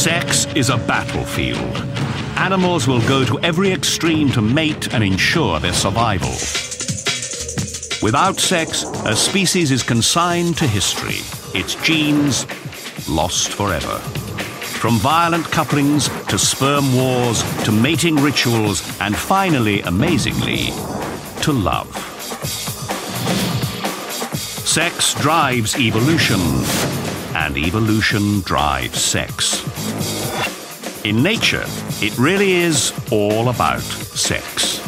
Sex is a battlefield. Animals will go to every extreme to mate and ensure their survival. Without sex, a species is consigned to history, its genes lost forever. From violent couplings to sperm wars to mating rituals and finally, amazingly, to love. Sex drives evolution, and evolution drives sex. In nature, it really is all about sex.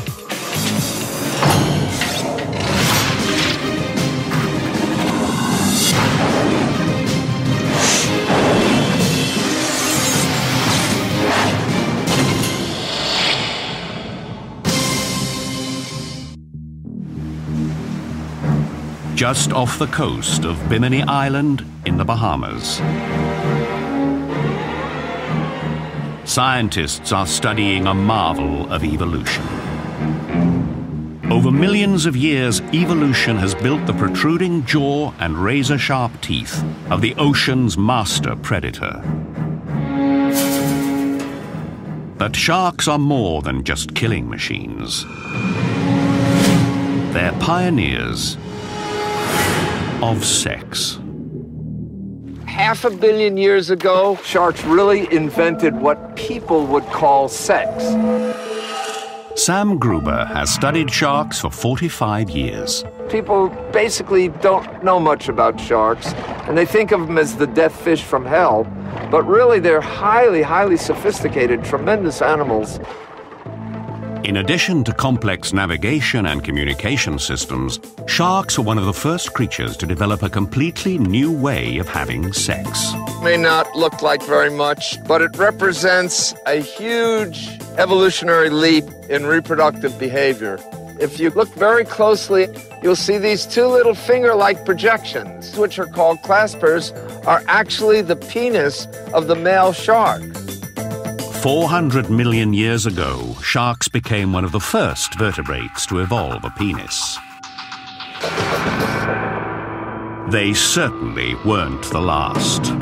Just off the coast of Bimini Island in the Bahamas. Scientists are studying a marvel of evolution. Over millions of years, evolution has built the protruding jaw and razor-sharp teeth of the ocean's master predator. But sharks are more than just killing machines. They're pioneers of sex. 500 million years ago, sharks really invented what people would call sex. Sam Gruber has studied sharks for 45 years. People basically don't know much about sharks, and they think of them as the death fish from hell, but really they're highly, highly sophisticated, tremendous animals. In addition to complex navigation and communication systems, sharks are one of the first creatures to develop a completely new way of having sex. May not look like very much, but it represents a huge evolutionary leap in reproductive behavior. If you look very closely, you'll see these two little finger-like projections, which are called claspers, are actually the penis of the male shark. 400 million years ago, sharks became one of the first vertebrates to evolve a penis. They certainly weren't the last.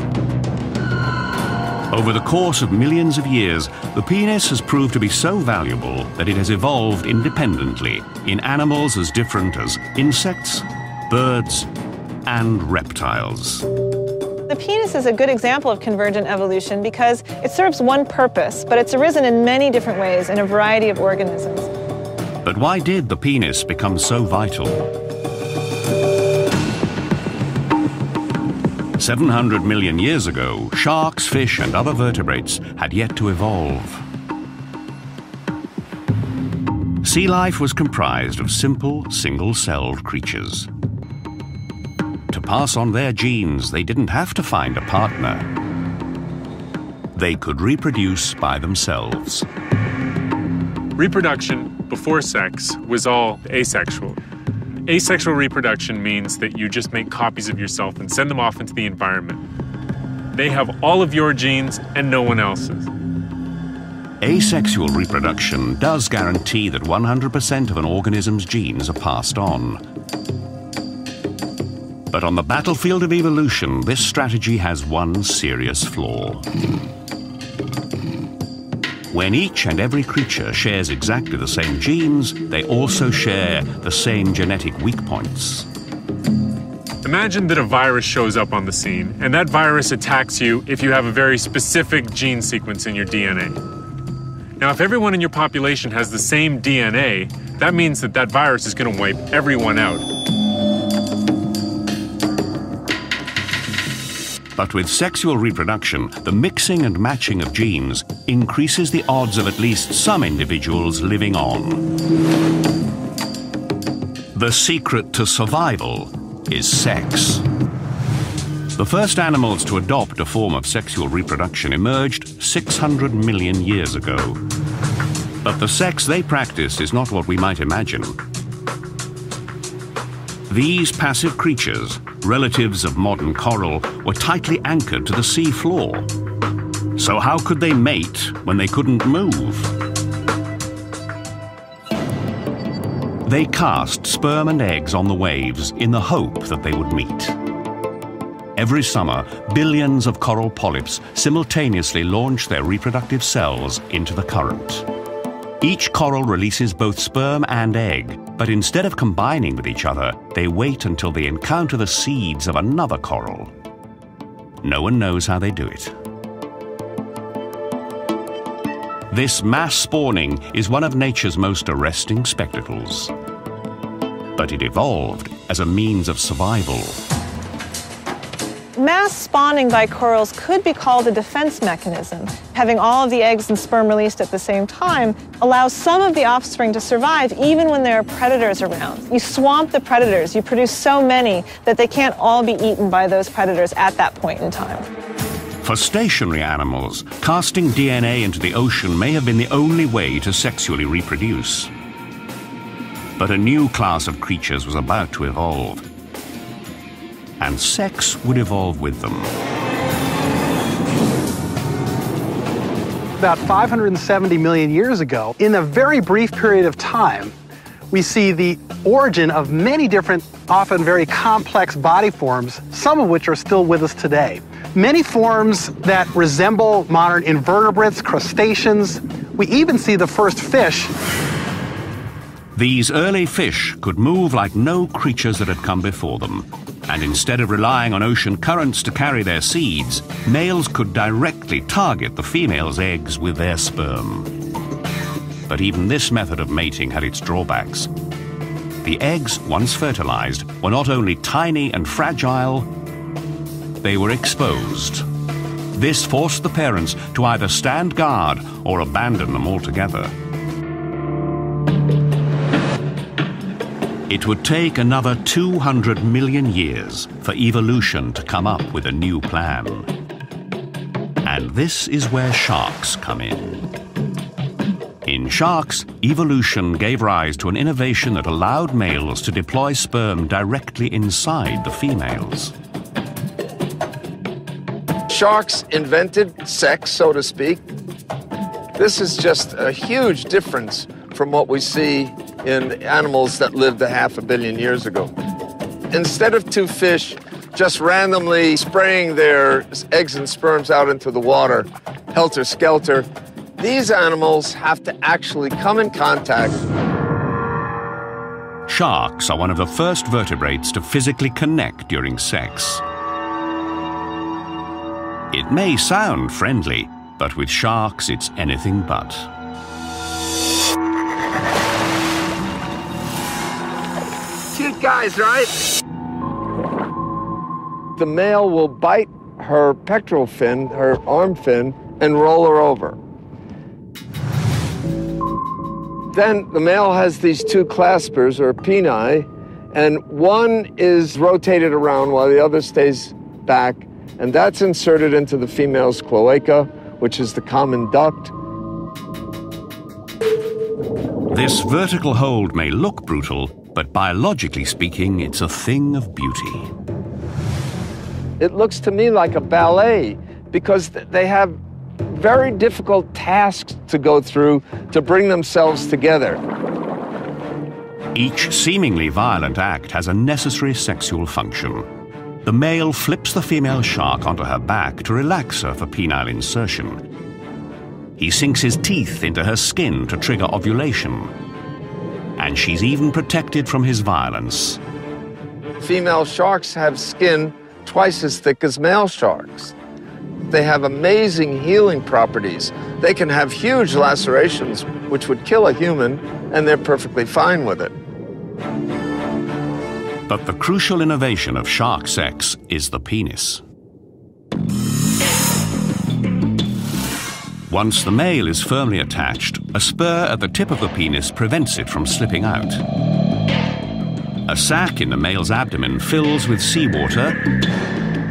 Over the course of millions of years, the penis has proved to be so valuable that it has evolved independently in animals as different as insects, birds, and reptiles. The penis is a good example of convergent evolution because it serves one purpose, but it's arisen in many different ways in a variety of organisms. But why did the penis become so vital? 700 million years ago, sharks, fish, and other vertebrates had yet to evolve. Sea life was comprised of simple, single-celled creatures. To pass on their genes, they didn't have to find a partner. They could reproduce by themselves. Reproduction before sex was all asexual. Asexual reproduction means that you just make copies of yourself and send them off into the environment. They have all of your genes and no one else's. Asexual reproduction does guarantee that 100% of an organism's genes are passed on. But on the battlefield of evolution, this strategy has one serious flaw. When each and every creature shares exactly the same genes, they also share the same genetic weak points. Imagine that a virus shows up on the scene, and that virus attacks you if you have a very specific gene sequence in your DNA. Now, if everyone in your population has the same DNA, that means that that virus is going to wipe everyone out. But with sexual reproduction, the mixing and matching of genes increases the odds of at least some individuals living on. The secret to survival is sex. The first animals to adopt a form of sexual reproduction emerged 600 million years ago. But the sex they practice is not what we might imagine. These passive creatures, relatives of modern coral, were tightly anchored to the sea floor. So how could they mate when they couldn't move? They cast sperm and eggs on the waves in the hope that they would meet. Every summer, billions of coral polyps simultaneously launch their reproductive cells into the current. Each coral releases both sperm and egg, but instead of combining with each other, they wait until they encounter the seeds of another coral. No one knows how they do it. This mass spawning is one of nature's most arresting spectacles. But it evolved as a means of survival. Mass spawning by corals could be called a defense mechanism. Having all of the eggs and sperm released at the same time allows some of the offspring to survive even when there are predators around. You swamp the predators, you produce so many that they can't all be eaten by those predators at that point in time. For stationary animals, casting DNA into the ocean may have been the only way to sexually reproduce. But a new class of creatures was about to evolve. And sex would evolve with them. About 570 million years ago, in a very brief period of time, we see the origin of many different, often very complex body forms, some of which are still with us today. Many forms that resemble modern invertebrates, crustaceans. We even see the first fish. These early fish could move like no creatures that had come before them. And instead of relying on ocean currents to carry their seeds, males could directly target the female's eggs with their sperm. But even this method of mating had its drawbacks. The eggs, once fertilized, were not only tiny and fragile, they were exposed. This forced the parents to either stand guard or abandon them altogether. It would take another 200 million years for evolution to come up with a new plan. And this is where sharks come in. In sharks, evolution gave rise to an innovation that allowed males to deploy sperm directly inside the females. Sharks invented sex, so to speak. This is just a huge difference from what we see in animals that lived 500 million years ago. Instead of two fish just randomly spraying their eggs and sperms out into the water, helter-skelter, these animals have to actually come in contact. Sharks are one of the first vertebrates to physically connect during sex. It may sound friendly, but with sharks it's anything but. Cute guys, right? The male will bite her pectoral fin, her arm fin, and roll her over. Then the male has these two claspers, or peni, and one is rotated around while the other stays back, and that's inserted into the female's cloaca, which is the common duct. This vertical hold may look brutal, but biologically speaking, it's a thing of beauty. It looks to me like a ballet because they have very difficult tasks to go through to bring themselves together. Each seemingly violent act has a necessary sexual function. The male flips the female shark onto her back to relax her for penile insertion. He sinks his teeth into her skin to trigger ovulation. And she's even protected from his violence. Female sharks have skin twice as thick as male sharks. They have amazing healing properties. They can have huge lacerations, which would kill a human, and they're perfectly fine with it. But the crucial innovation of shark sex is the penis. Once the male is firmly attached, a spur at the tip of the penis prevents it from slipping out. A sac in the male's abdomen fills with seawater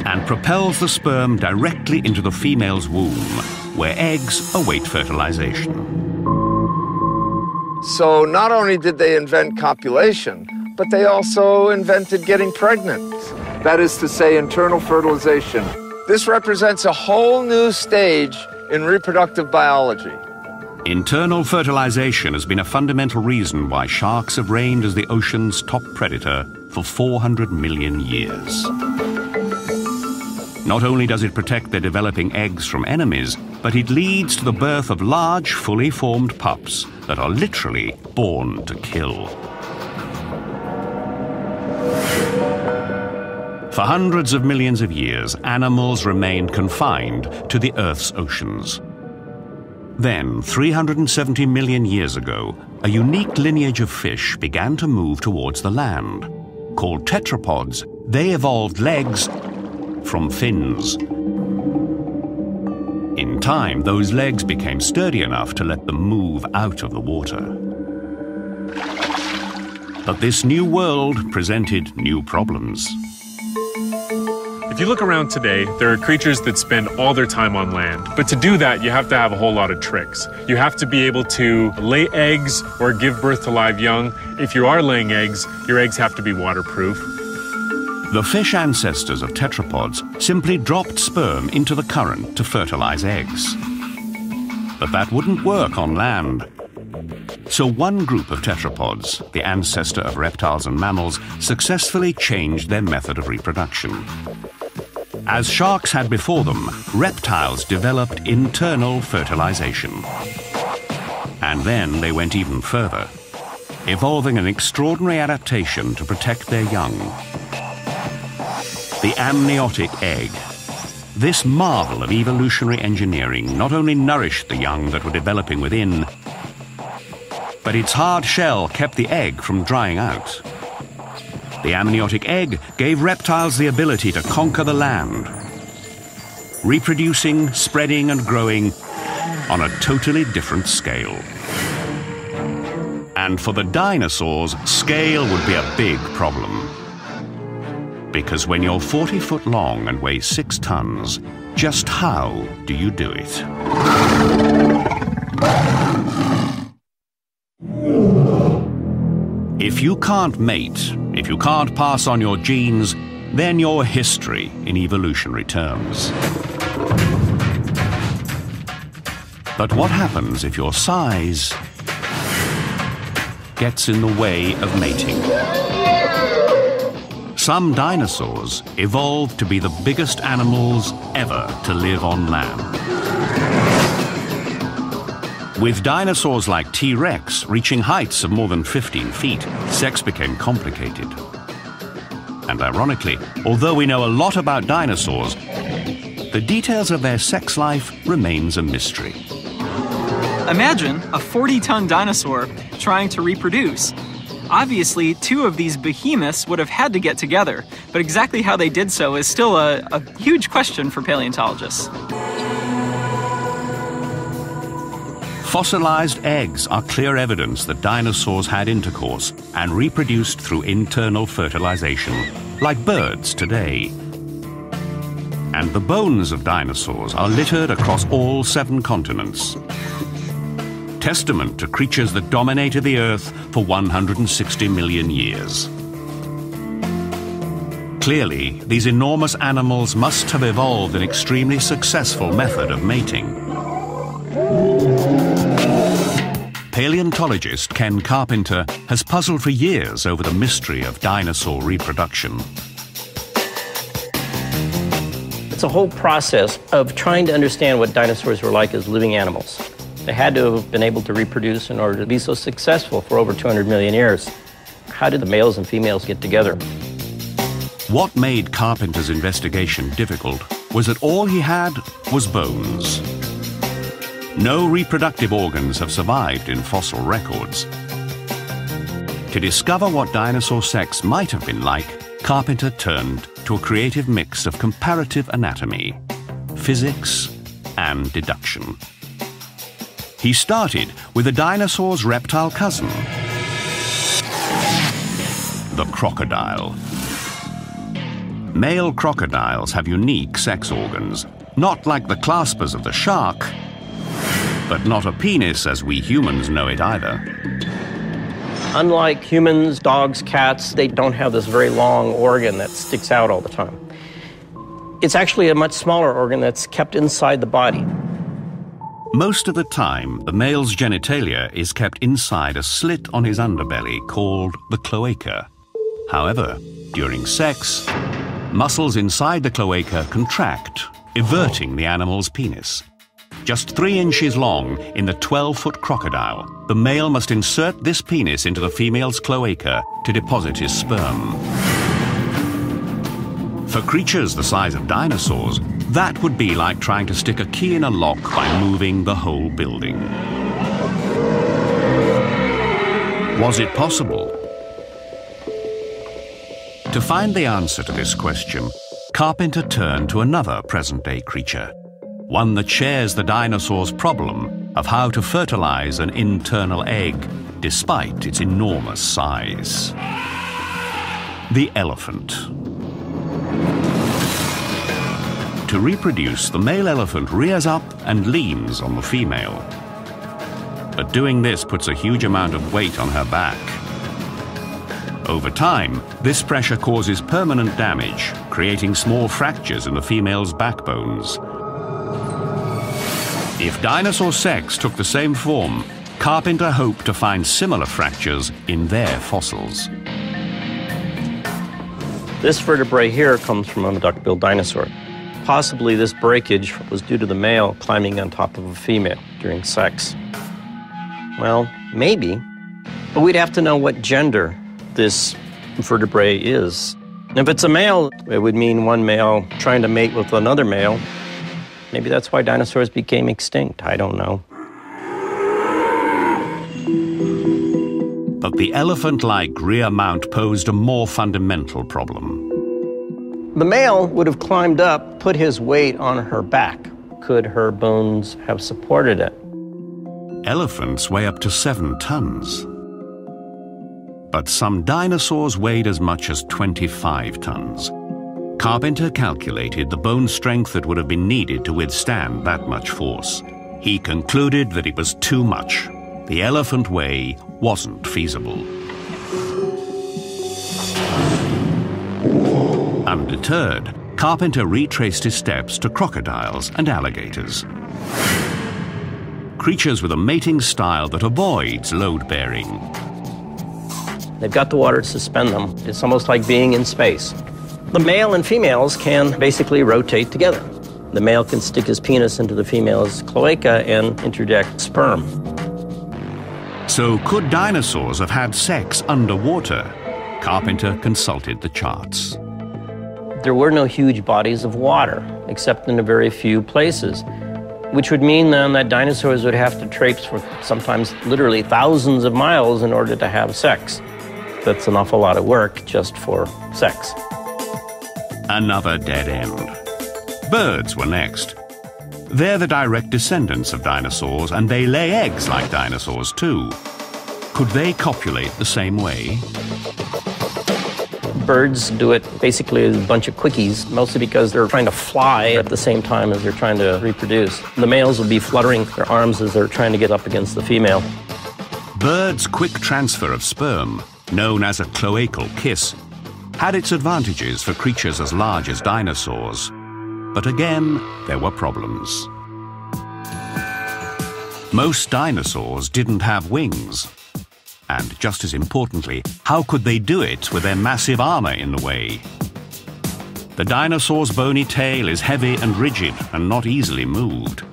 and propels the sperm directly into the female's womb, where eggs await fertilization. So not only did they invent copulation, but they also invented getting pregnant. That is to say, internal fertilization. This represents a whole new stage in reproductive biology. Internal fertilization has been a fundamental reason why sharks have reigned as the ocean's top predator for 400 million years. Not only does it protect their developing eggs from enemies, but it leads to the birth of large, fully formed pups that are literally born to kill. For hundreds of millions of years, animals remained confined to the Earth's oceans. Then, 370 million years ago, a unique lineage of fish began to move towards the land. Called tetrapods, they evolved legs from fins. In time, those legs became sturdy enough to let them move out of the water. But this new world presented new problems. If you look around today, there are creatures that spend all their time on land. But to do that, you have to have a whole lot of tricks. You have to be able to lay eggs or give birth to live young. If you are laying eggs, your eggs have to be waterproof. The fish ancestors of tetrapods simply dropped sperm into the current to fertilize eggs. But that wouldn't work on land. So one group of tetrapods, the ancestor of reptiles and mammals, successfully changed their method of reproduction. As sharks had before them, reptiles developed internal fertilization. And then they went even further, evolving an extraordinary adaptation to protect their young. The amniotic egg. This marvel of evolutionary engineering not only nourished the young that were developing within, but its hard shell kept the egg from drying out. The amniotic egg gave reptiles the ability to conquer the land, reproducing, spreading, and growing on a totally different scale. And for the dinosaurs, scale would be a big problem. Because when you're 40 foot long and weigh 6 tons, just how do you do it? If you can't mate, if you can't pass on your genes, then you're history in evolutionary terms. But what happens if your size gets in the way of mating? Some dinosaurs evolved to be the biggest animals ever to live on land. With dinosaurs like T-Rex reaching heights of more than 15 feet, sex became complicated. And ironically, although we know a lot about dinosaurs, the details of their sex life remains a mystery. Imagine a 40-ton dinosaur trying to reproduce. Obviously, 2 of these behemoths would have had to get together, but exactly how they did so is still a huge question for paleontologists. Fossilized eggs are clear evidence that dinosaurs had intercourse and reproduced through internal fertilization, like birds today. And the bones of dinosaurs are littered across all 7 continents. Testament to creatures that dominated the Earth for 160 million years. Clearly, these enormous animals must have evolved an extremely successful method of mating. Paleontologist Ken Carpenter has puzzled for years over the mystery of dinosaur reproduction. It's a whole process of trying to understand what dinosaurs were like as living animals. They had to have been able to reproduce in order to be so successful for over 200 million years. How did the males and females get together? What made Carpenter's investigation difficult was that all he had was bones. No reproductive organs have survived in fossil records. To discover what dinosaur sex might have been like, Carpenter turned to a creative mix of comparative anatomy, physics, and deduction. He started with a dinosaur's reptile cousin, the crocodile. Male crocodiles have unique sex organs, not like the claspers of the shark, but not a penis as we humans know it either. Unlike humans, dogs, cats, they don't have this very long organ that sticks out all the time. It's actually a much smaller organ that's kept inside the body. Most of the time, the male's genitalia is kept inside a slit on his underbelly called the cloaca. However, during sex, muscles inside the cloaca contract, everting the animal's penis. Just 3 inches long in the 12-foot crocodile, the male must insert this penis into the female's cloaca to deposit his sperm. For creatures the size of dinosaurs, that would be like trying to stick a key in a lock by moving the whole building. Was it possible? To find the answer to this question, Carpenter turned to another present-day creature, one that shares the dinosaur's problem of how to fertilize an internal egg despite its enormous size. The elephant. To reproduce, the male elephant rears up and leans on the female. But doing this puts a huge amount of weight on her back. Over time, this pressure causes permanent damage, creating small fractures in the female's backbones. If dinosaur sex took the same form, Carpenter hoped to find similar fractures in their fossils. This vertebrae here comes from a duck-billed dinosaur. Possibly this breakage was due to the male climbing on top of a female during sex. Well, maybe, but we'd have to know what gender this vertebrae is. If it's a male, it would mean one male trying to mate with another male. Maybe that's why dinosaurs became extinct. I don't know. But the elephant-like rear mount posed a more fundamental problem. The male would have climbed up, put his weight on her back. Could her bones have supported it? Elephants weigh up to 7 tons. But some dinosaurs weighed as much as 25 tons. Carpenter calculated the bone strength that would have been needed to withstand that much force. He concluded that it was too much. The elephant way wasn't feasible. Undeterred, Carpenter retraced his steps to crocodiles and alligators. Creatures with a mating style that avoids load-bearing. They've got the water to suspend them. It's almost like being in space. The male and females can basically rotate together. The male can stick his penis into the female's cloaca and interject sperm. So could dinosaurs have had sex underwater? Carpenter consulted the charts. There were no huge bodies of water, except in a very few places, which would mean then that dinosaurs would have to traipse for sometimes literally thousands of miles in order to have sex. That's an awful lot of work just for sex. Another dead end. Birds were next. They're the direct descendants of dinosaurs, and they lay eggs like dinosaurs too. Could they copulate the same way? Birds do it basically as a bunch of quickies, mostly because they're trying to fly at the same time as they're trying to reproduce. The males will be fluttering their arms as they're trying to get up against the female. Birds' quick transfer of sperm, known as a cloacal kiss, had its advantages for creatures as large as dinosaurs. But again, there were problems. Most dinosaurs didn't have wings. And just as importantly, how could they do it with their massive armor in the way? The dinosaur's bony tail is heavy and rigid and not easily moved.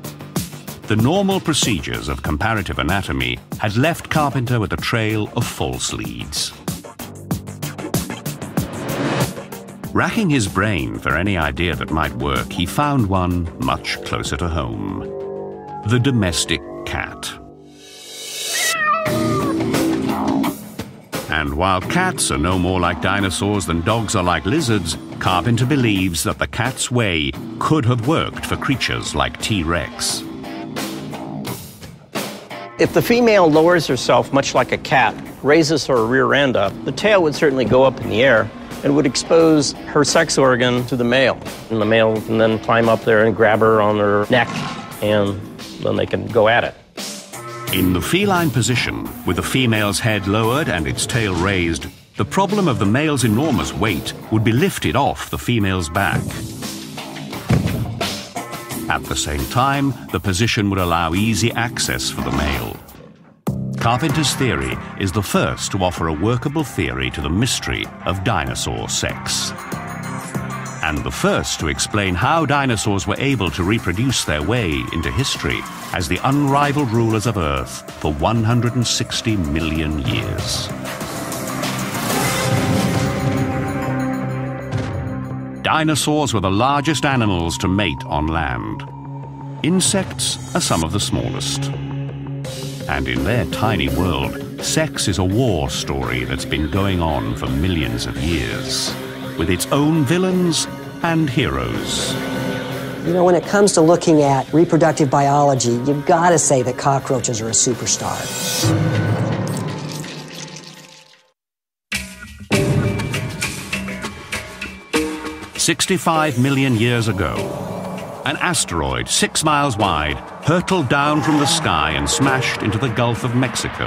The normal procedures of comparative anatomy had left Carpenter with a trail of false leads. Racking his brain for any idea that might work, he found one much closer to home. The domestic cat. And while cats are no more like dinosaurs than dogs are like lizards, Carpenter believes that the cat's way could have worked for creatures like T-Rex. If the female lowers herself much like a cat, raises her rear end up, the tail would certainly go up in the air and would expose her sex organ to the male. And the male can then climb up there and grab her on her neck, and then they can go at it. In the feline position, with the female's head lowered and its tail raised, the problem of the male's enormous weight would be lifted off the female's back. At the same time, the position would allow easy access for the male. Carpenter's theory is the first to offer a workable theory to the mystery of dinosaur sex. and the first to explain how dinosaurs were able to reproduce their way into history as the unrivaled rulers of Earth for 160 million years. Dinosaurs were the largest animals to mate on land. Insects are some of the smallest. And in their tiny world, sex is a war story that's been going on for millions of years, with its own villains and heroes. You know, when it comes to looking at reproductive biology, you've got to say that cockroaches are a superstar. 65 million years ago, an asteroid 6 miles wide hurtled down from the sky and smashed into the Gulf of Mexico.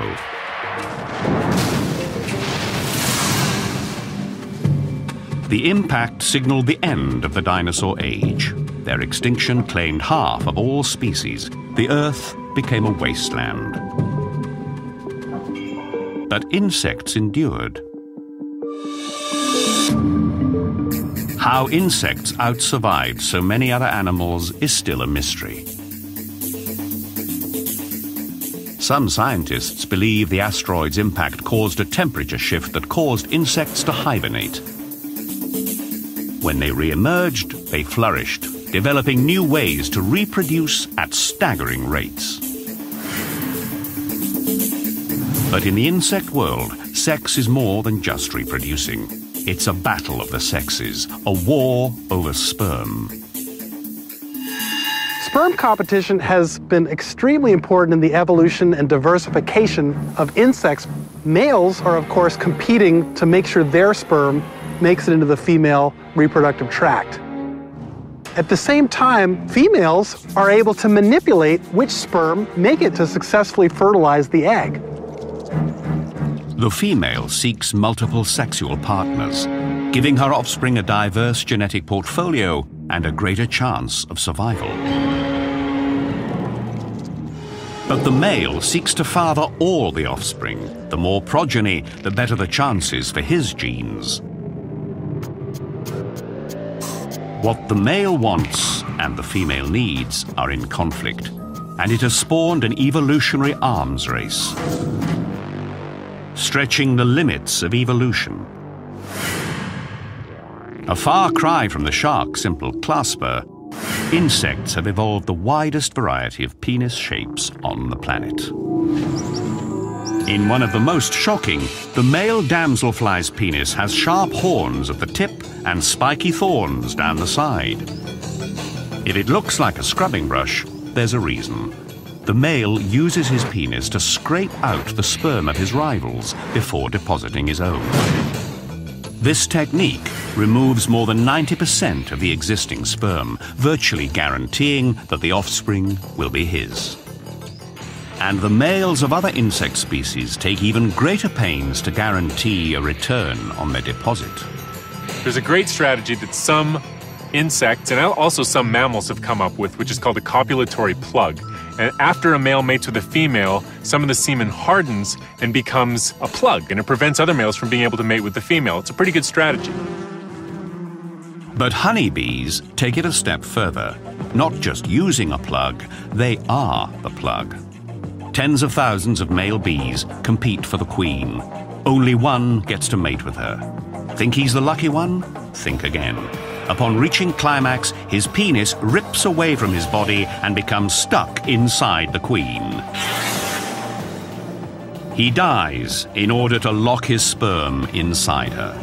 The impact signaled the end of the dinosaur age. Their extinction claimed half of all species. The Earth became a wasteland. But insects endured. How insects outsurvived so many other animals is still a mystery. Some scientists believe the asteroid's impact caused a temperature shift that caused insects to hibernate. When they re-emerged, they flourished, developing new ways to reproduce at staggering rates. But in the insect world, sex is more than just reproducing. It's a battle of the sexes, a war over sperm. Sperm competition has been extremely important in the evolution and diversification of insects. Males are, of course, competing to make sure their sperm makes it into the female reproductive tract. At the same time, females are able to manipulate which sperm make it to successfully fertilize the egg. The female seeks multiple sexual partners, giving her offspring a diverse genetic portfolio and a greater chance of survival. But the male seeks to father all the offspring. The more progeny, the better the chances for his genes. What the male wants and the female needs are in conflict, and it has spawned an evolutionary arms race, stretching the limits of evolution. A far cry from the shark's simple clasper, insects have evolved the widest variety of penis shapes on the planet. In one of the most shocking, the male damselfly's penis has sharp horns at the tip and spiky thorns down the side. If it looks like a scrubbing brush, there's a reason. The male uses his penis to scrape out the sperm of his rivals before depositing his own. This technique removes more than 90% of the existing sperm, virtually guaranteeing that the offspring will be his. And the males of other insect species take even greater pains to guarantee a return on their deposit. There's a great strategy that some insects and also some mammals have come up with, which is called a copulatory plug. And after a male mates with a female, some of the semen hardens and becomes a plug, and it prevents other males from being able to mate with the female. It's a pretty good strategy. But honeybees take it a step further. Not just using a plug, they are the plug. Tens of thousands of male bees compete for the queen. Only one gets to mate with her. Think he's the lucky one? Think again. Upon reaching climax, his penis rips away from his body and becomes stuck inside the queen. He dies in order to lock his sperm inside her.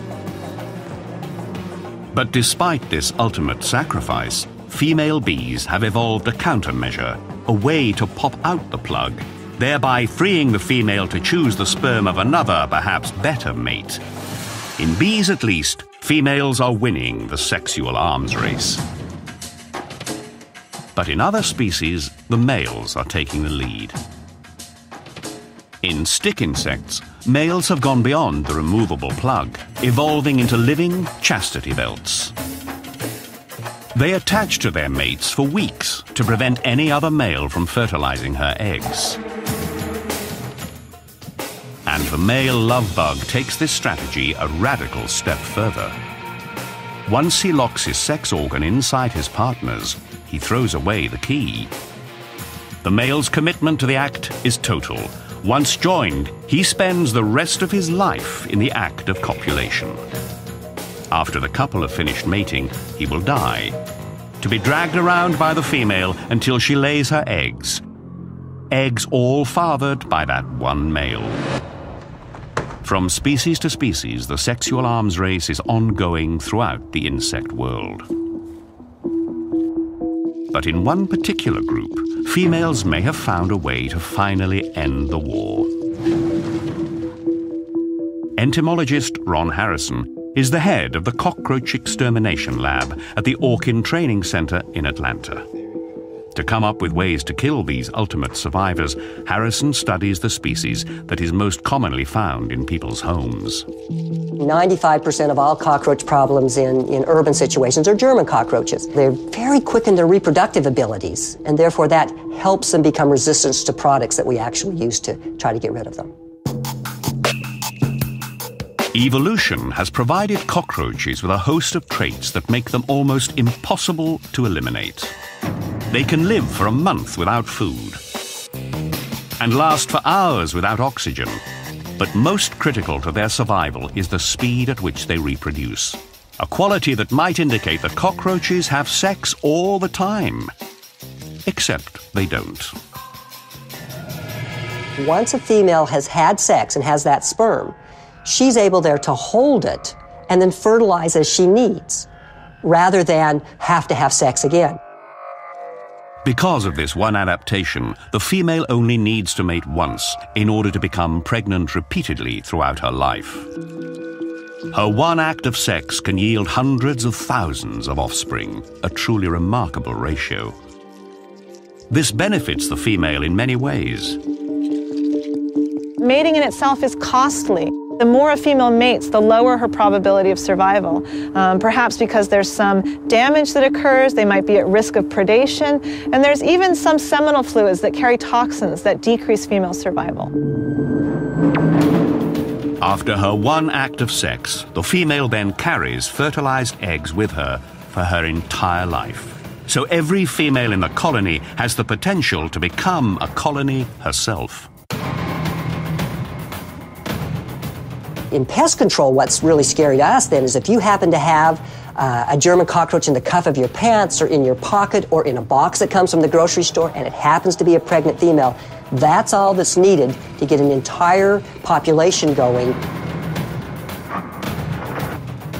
But despite this ultimate sacrifice, female bees have evolved a countermeasure, a way to pop out the plug, thereby freeing the female to choose the sperm of another, perhaps better mate. In bees at least, females are winning the sexual arms race. But in other species, the males are taking the lead. In stick insects, males have gone beyond the removable plug, evolving into living chastity belts. They attach to their mates for weeks to prevent any other male from fertilizing her eggs. And the male love bug takes this strategy a radical step further. Once he locks his sex organ inside his partner's, he throws away the key. The male's commitment to the act is total. Once joined, he spends the rest of his life in the act of copulation. After the couple have finished mating, he will die, to be dragged around by the female until she lays her eggs. Eggs all fathered by that one male. From species to species, the sexual arms race is ongoing throughout the insect world. But in one particular group, females may have found a way to finally end the war. Entomologist Ron Harrison is the head of the Cockroach Extermination Lab at the Orkin Training Center in Atlanta. To come up with ways to kill these ultimate survivors, Harrison studies the species that is most commonly found in people's homes. 95% of all cockroach problems in urban situations are German cockroaches. They're very quick in their reproductive abilities, and therefore that helps them become resistant to products that we actually use to try to get rid of them. Evolution has provided cockroaches with a host of traits that make them almost impossible to eliminate. They can live for a month without food and last for hours without oxygen. But most critical to their survival is the speed at which they reproduce, a quality that might indicate that cockroaches have sex all the time. Except they don't. Once a female has had sex and has that sperm, she's able there to hold it and then fertilize as she needs, rather than have to have sex again. Because of this one adaptation, the female only needs to mate once in order to become pregnant repeatedly throughout her life. Her one act of sex can yield hundreds of thousands of offspring, a truly remarkable ratio. This benefits the female in many ways. Mating in itself is costly. The more a female mates, the lower her probability of survival. Perhaps because there's some damage that occurs, they might be at risk of predation, and there's even some seminal fluids that carry toxins that decrease female survival. After her one act of sex, the female then carries fertilized eggs with her for her entire life. So every female in the colony has the potential to become a colony herself. In pest control, what's really scary to us then is if you happen to have a German cockroach in the cuff of your pants or in your pocket or in a box that comes from the grocery store and it happens to be a pregnant female, that's all that's needed to get an entire population going.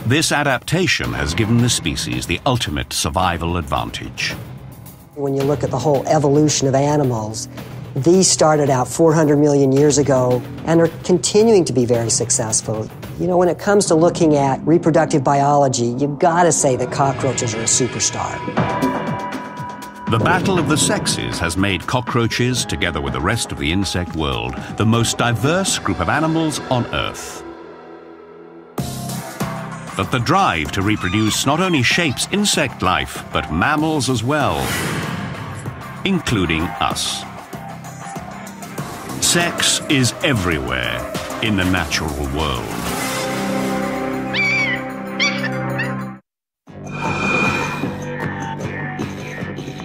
This adaptation has given the species the ultimate survival advantage. When you look at the whole evolution of animals, these started out 400 million years ago and are continuing to be very successful. You know, when it comes to looking at reproductive biology, you've got to say that cockroaches are a superstar. The battle of the sexes has made cockroaches, together with the rest of the insect world, the most diverse group of animals on Earth. But the drive to reproduce not only shapes insect life, but mammals as well, including us. Sex is everywhere in the natural world.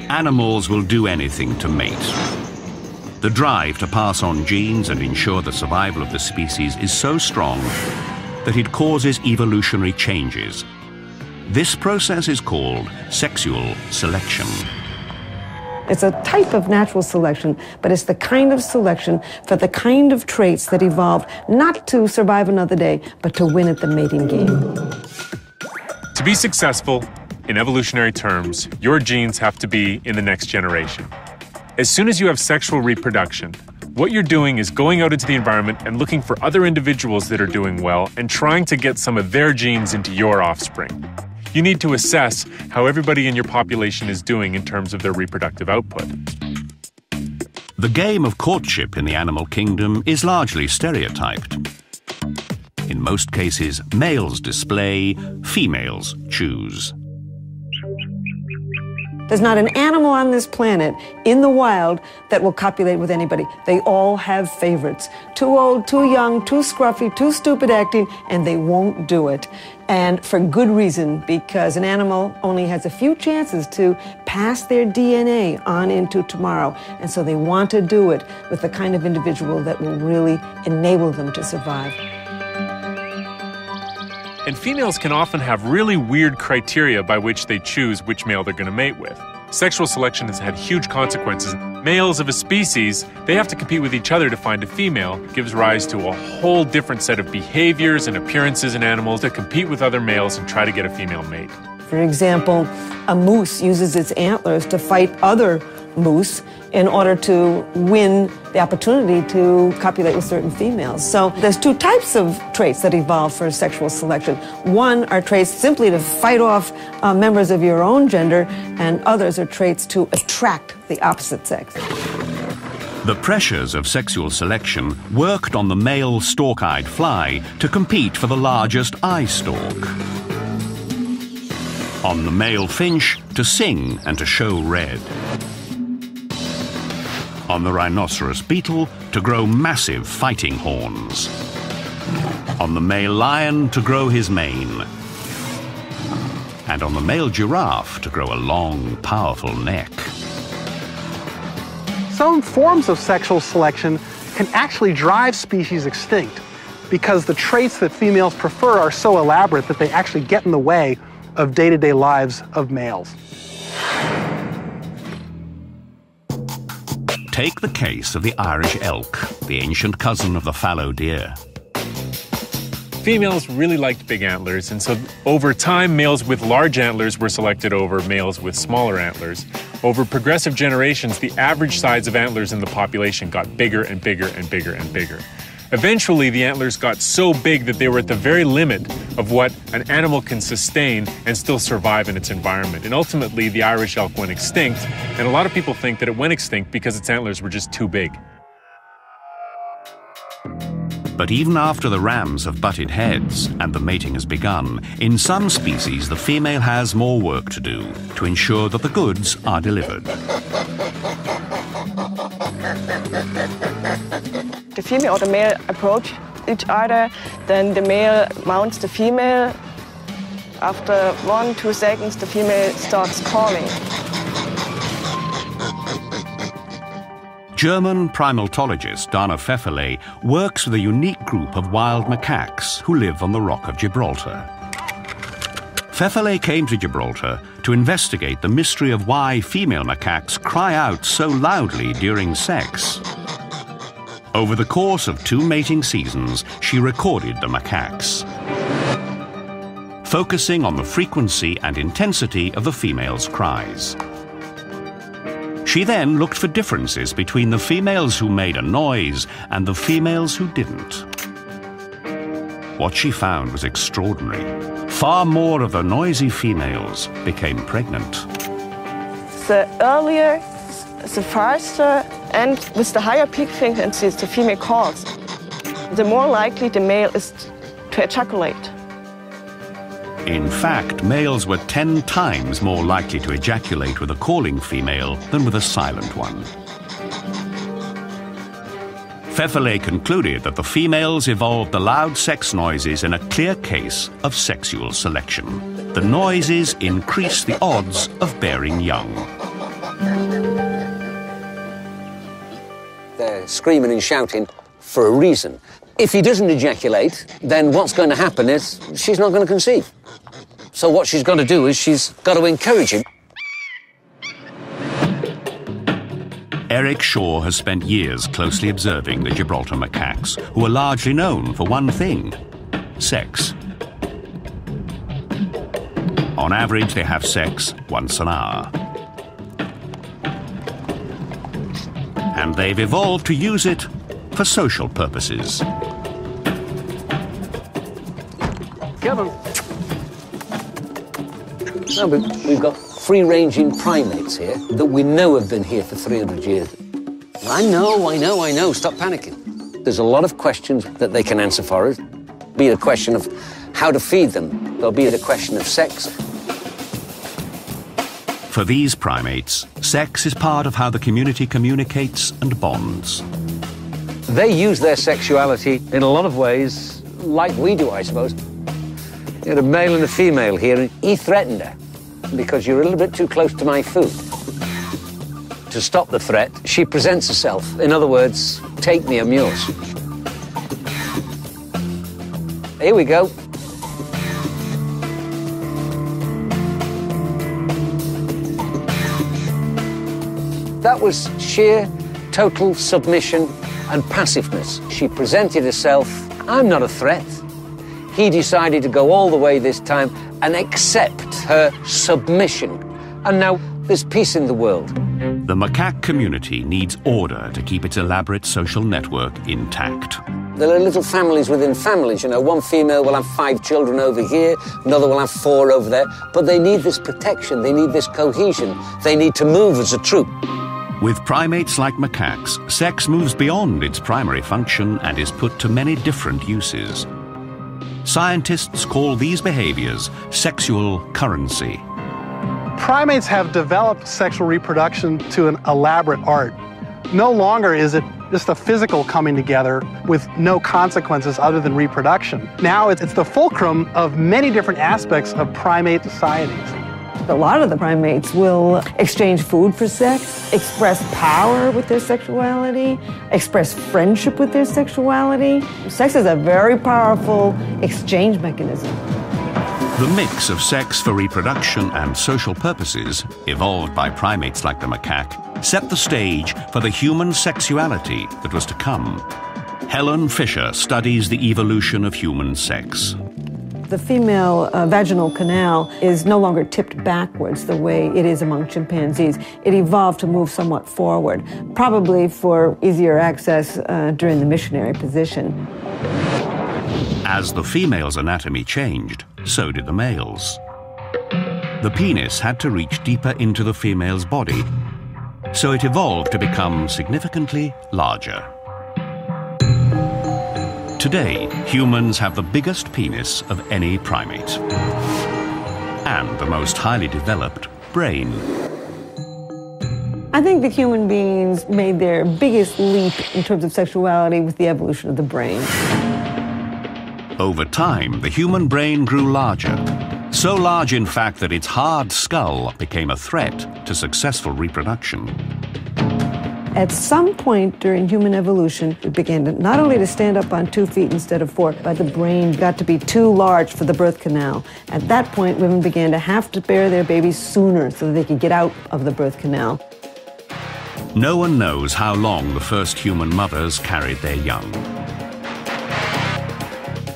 Animals will do anything to mate. The drive to pass on genes and ensure the survival of the species is so strong that it causes evolutionary changes. This process is called sexual selection. It's a type of natural selection, but it's the kind of selection for the kind of traits that evolved not to survive another day, but to win at the mating game. To be successful, in evolutionary terms, your genes have to be in the next generation. As soon as you have sexual reproduction, what you're doing is going out into the environment and looking for other individuals that are doing well and trying to get some of their genes into your offspring. You need to assess how everybody in your population is doing in terms of their reproductive output. The game of courtship in the animal kingdom is largely stereotyped. In most cases, males display, females choose. There's not an animal on this planet in the wild that will copulate with anybody. They all have favorites. Too old, too young, too scruffy, too stupid acting, and they won't do it. And for good reason, because an animal only has a few chances to pass their DNA on into tomorrow. And so they want to do it with the kind of individual that will really enable them to survive. And females can often have really weird criteria by which they choose which male they're going to mate with. Sexual selection has had huge consequences. Males of a species, they have to compete with each other to find a female. It gives rise to a whole different set of behaviors and appearances in animals to compete with other males and try to get a female mate. For example, a moose uses its antlers to fight other moose in order to win the opportunity to copulate with certain females. So there's two types of traits that evolve for sexual selection. One are traits simply to fight off members of your own gender, and others are traits to attract the opposite sex. The pressures of sexual selection worked on the male stalk-eyed fly to compete for the largest eye stalk, on the male finch to sing and to show red, on the rhinoceros beetle to grow massive fighting horns, on the male lion to grow his mane, and on the male giraffe to grow a long, powerful neck. Some forms of sexual selection can actually drive species extinct because the traits that females prefer are so elaborate that they actually get in the way of day-to-day lives of males. Take the case of the Irish elk, the ancient cousin of the fallow deer. Females really liked big antlers, and so over time, males with large antlers were selected over males with smaller antlers. Over progressive generations, the average size of antlers in the population got bigger and bigger and bigger and bigger. Eventually, the antlers got so big that they were at the very limit of what an animal can sustain and still survive in its environment. And ultimately, the Irish elk went extinct, and a lot of people think that it went extinct because its antlers were just too big. But even after the rams have butted heads and the mating has begun, in some species the female has more work to do to ensure that the goods are delivered. The female or the male approach each other, then the male mounts the female. After 1-2 seconds, the female starts calling. German primatologist Dana Pfefferle works with a unique group of wild macaques who live on the Rock of Gibraltar. Pfefferle came to Gibraltar to investigate the mystery of why female macaques cry out so loudly during sex. Over the course of 2 mating seasons, she recorded the macaques, focusing on the frequency and intensity of the females' cries. She then looked for differences between the females who made a noise and the females who didn't. What she found was extraordinary. Far more of the noisy females became pregnant. The earlier, the faster, and with the higher peak frequencies the female calls, the more likely the male is to ejaculate. In fact, males were 10 times more likely to ejaculate with a calling female than with a silent one. Pfefferle concluded that the females evolved the loud sex noises in a clear case of sexual selection. The noises increase the odds of bearing young. They're screaming and shouting for a reason. If he doesn't ejaculate, then what's going to happen is she's not going to conceive. So what she's got to do is she's got to encourage him. Eric Shaw has spent years closely observing the Gibraltar macaques, who are largely known for one thing: sex. On average, they have sex once an hour. And they've evolved to use it for social purposes. Get him. No, but we've got free-ranging primates here that we know have been here for 300 years. I know. Stop panicking. There's a lot of questions that they can answer for us. Be it a question of how to feed them, there'll be it a question of sex. For these primates, sex is part of how the community communicates and bonds. They use their sexuality in a lot of ways like we do, I suppose. You had a male and a female here, and he threatened her because you're a little bit too close to my food. To stop the threat, she presents herself. In other words, take me, I'm yours. Here we go. That was sheer, total submission and passiveness. She presented herself, I'm not a threat. He decided to go all the way this time and accept her submission. And now there's peace in the world. The macaque community needs order to keep its elaborate social network intact. There are little families within families, you know. One female will have 5 children over here, another will have 4 over there, but they need this protection, they need this cohesion, they need to move as a troop. With primates like macaques, sex moves beyond its primary function and is put to many different uses. Scientists call these behaviors sexual currency. Primates have developed sexual reproduction to an elaborate art. No longer is it just a physical coming together with no consequences other than reproduction. Now it's the fulcrum of many different aspects of primate societies. A lot of the primates will exchange food for sex, express power with their sexuality, express friendship with their sexuality. Sex is a very powerful exchange mechanism. The mix of sex for reproduction and social purposes, evolved by primates like the macaque, set the stage for the human sexuality that was to come. Helen Fisher studies the evolution of human sex. The female vaginal canal is no longer tipped backwards the way it is among chimpanzees. It evolved to move somewhat forward, probably for easier access during the missionary position. As the female's anatomy changed, so did the male's. The penis had to reach deeper into the female's body, so it evolved to become significantly larger. Today, humans have the biggest penis of any primate and the most highly developed brain. I think that human beings made their biggest leap in terms of sexuality with the evolution of the brain. Over time, the human brain grew larger, so large in fact that its hard skull became a threat to successful reproduction. At some point during human evolution, we began not only to stand up on 2 feet instead of 4, but the brain got to be too large for the birth canal. At that point, women began to have to bear their babies sooner so that they could get out of the birth canal. No one knows how long the first human mothers carried their young.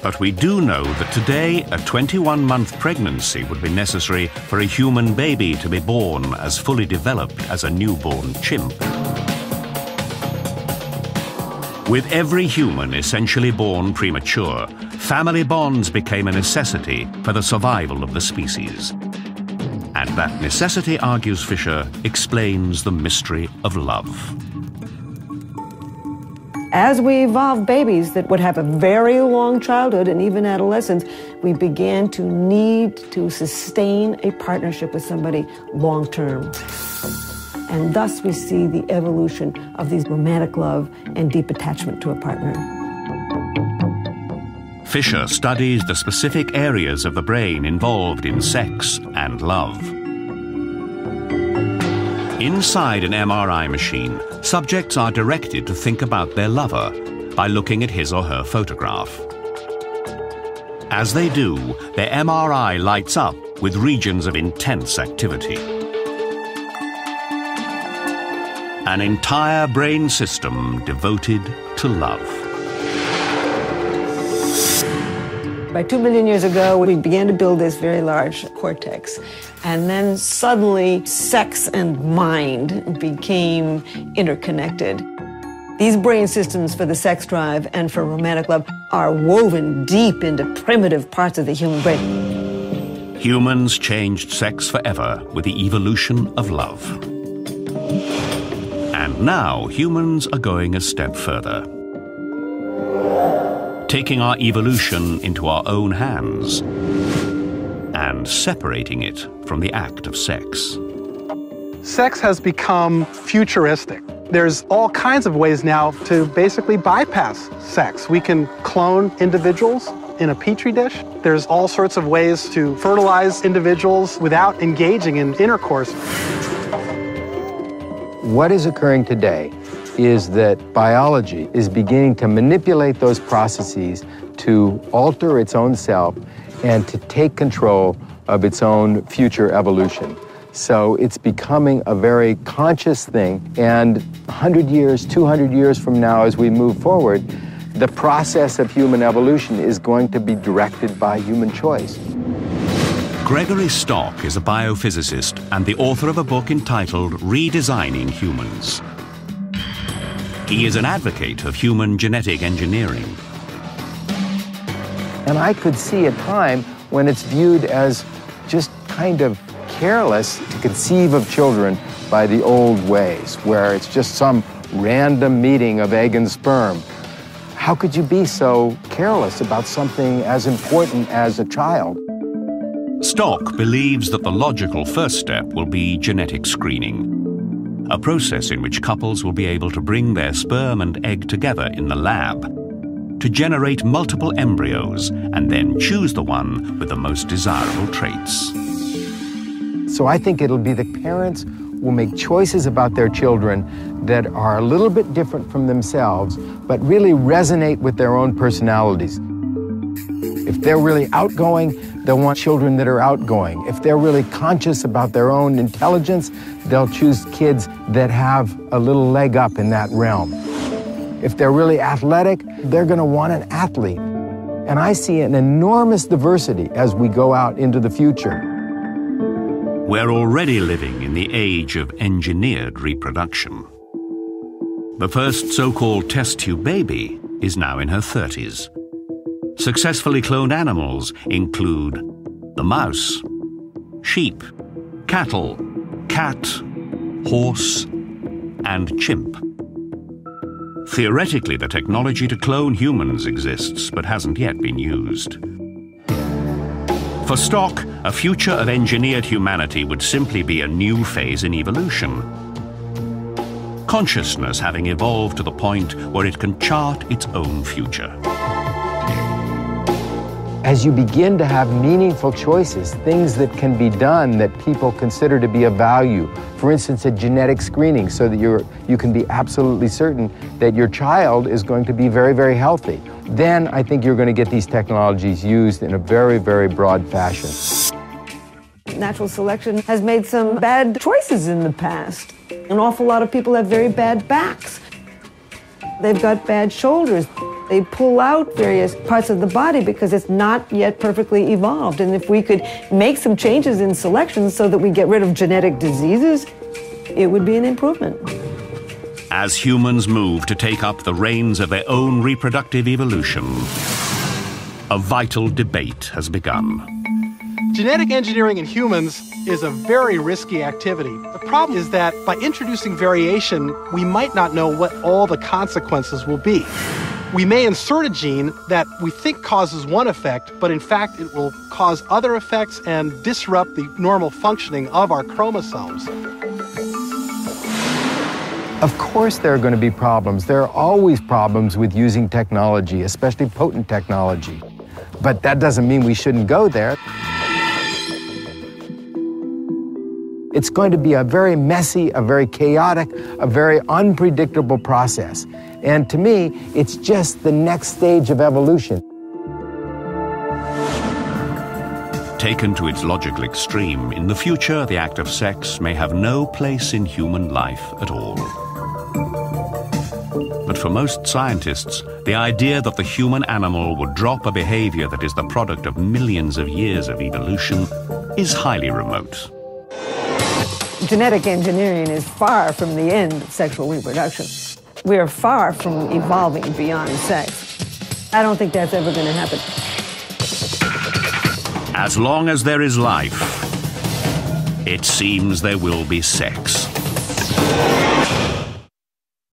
But we do know that today a 21-month pregnancy would be necessary for a human baby to be born as fully developed as a newborn chimp. With every human essentially born premature, family bonds became a necessity for the survival of the species. And that necessity, argues Fisher, explains the mystery of love. As we evolved babies that would have a very long childhood and even adolescence, we began to need to sustain a partnership with somebody long-term. And thus we see the evolution of these romantic love and deep attachment to a partner. Fisher studies the specific areas of the brain involved in sex and love. Inside an MRI machine, subjects are directed to think about their lover by looking at his or her photograph. As they do, their MRI lights up with regions of intense activity. An entire brain system devoted to love. By 2 million years ago, we began to build this very large cortex. And then suddenly, sex and mind became interconnected. These brain systems for the sex drive and for romantic love are woven deep into primitive parts of the human brain. Humans changed sex forever with the evolution of love. And now humans are going a step further, taking our evolution into our own hands and separating it from the act of sex. sex has become futuristic. There's all kinds of ways now to basically bypass sex. We can clone individuals in a petri dish. There's all sorts of ways to fertilize individuals without engaging in intercourse. What is occurring today is that biology is beginning to manipulate those processes to alter its own self and to take control of its own future evolution. So it's becoming a very conscious thing, and 100 years, 200 years from now, as we move forward, the process of human evolution is going to be directed by human choice. Gregory Stock is a biophysicist and the author of a book entitled Redesigning Humans. He is an advocate of human genetic engineering. And I could see a time when it's viewed as just kind of careless to conceive of children by the old ways, where it's just some random meeting of egg and sperm. How could you be so careless about something as important as a child? Stock believes that the logical first step will be genetic screening, a process in which couples will be able to bring their sperm and egg together in the lab to generate multiple embryos and then choose the one with the most desirable traits. So I think it'll be the parents will make choices about their children that are a little bit different from themselves, but really resonate with their own personalities. If they're really outgoing, they'll want children that are outgoing. If they're really conscious about their own intelligence, they'll choose kids that have a little leg up in that realm. If they're really athletic, they're going to want an athlete. And I see an enormous diversity as we go out into the future. We're already living in the age of engineered reproduction. The first so-called test tube baby is now in her 30s. Successfully cloned animals include the mouse, sheep, cattle, cat, horse, and chimp. Theoretically, the technology to clone humans exists, but hasn't yet been used. For Stock, a future of engineered humanity would simply be a new phase in evolution. Consciousness having evolved to the point where it can chart its own future. As you begin to have meaningful choices, things that can be done that people consider to be of value, for instance, a genetic screening so that you can be absolutely certain that your child is going to be very, very healthy, then I think you're going to get these technologies used in a very, very broad fashion. Natural selection has made some bad choices in the past. An awful lot of people have very bad backs. They've got bad shoulders. They pull out various parts of the body because it's not yet perfectly evolved. And if we could make some changes in selection so that we get rid of genetic diseases, it would be an improvement. As humans move to take up the reins of their own reproductive evolution, a vital debate has begun. Genetic engineering in humans is a very risky activity. The problem is that by introducing variation, we might not know what all the consequences will be. We may insert a gene that we think causes one effect, but in fact it will cause other effects and disrupt the normal functioning of our chromosomes. Of course there are going to be problems. There are always problems with using technology, especially potent technology. But that doesn't mean we shouldn't go there. It's going to be a very messy, a very chaotic, a very unpredictable process. And to me, it's just the next stage of evolution. Taken to its logical extreme, in the future, the act of sex may have no place in human life at all. But for most scientists, the idea that the human animal would drop a behavior that is the product of millions of years of evolution is highly remote. Genetic engineering is far from the end of sexual reproduction. We are far from evolving beyond sex. I don't think that's ever going to happen. As long as there is life, it seems there will be sex.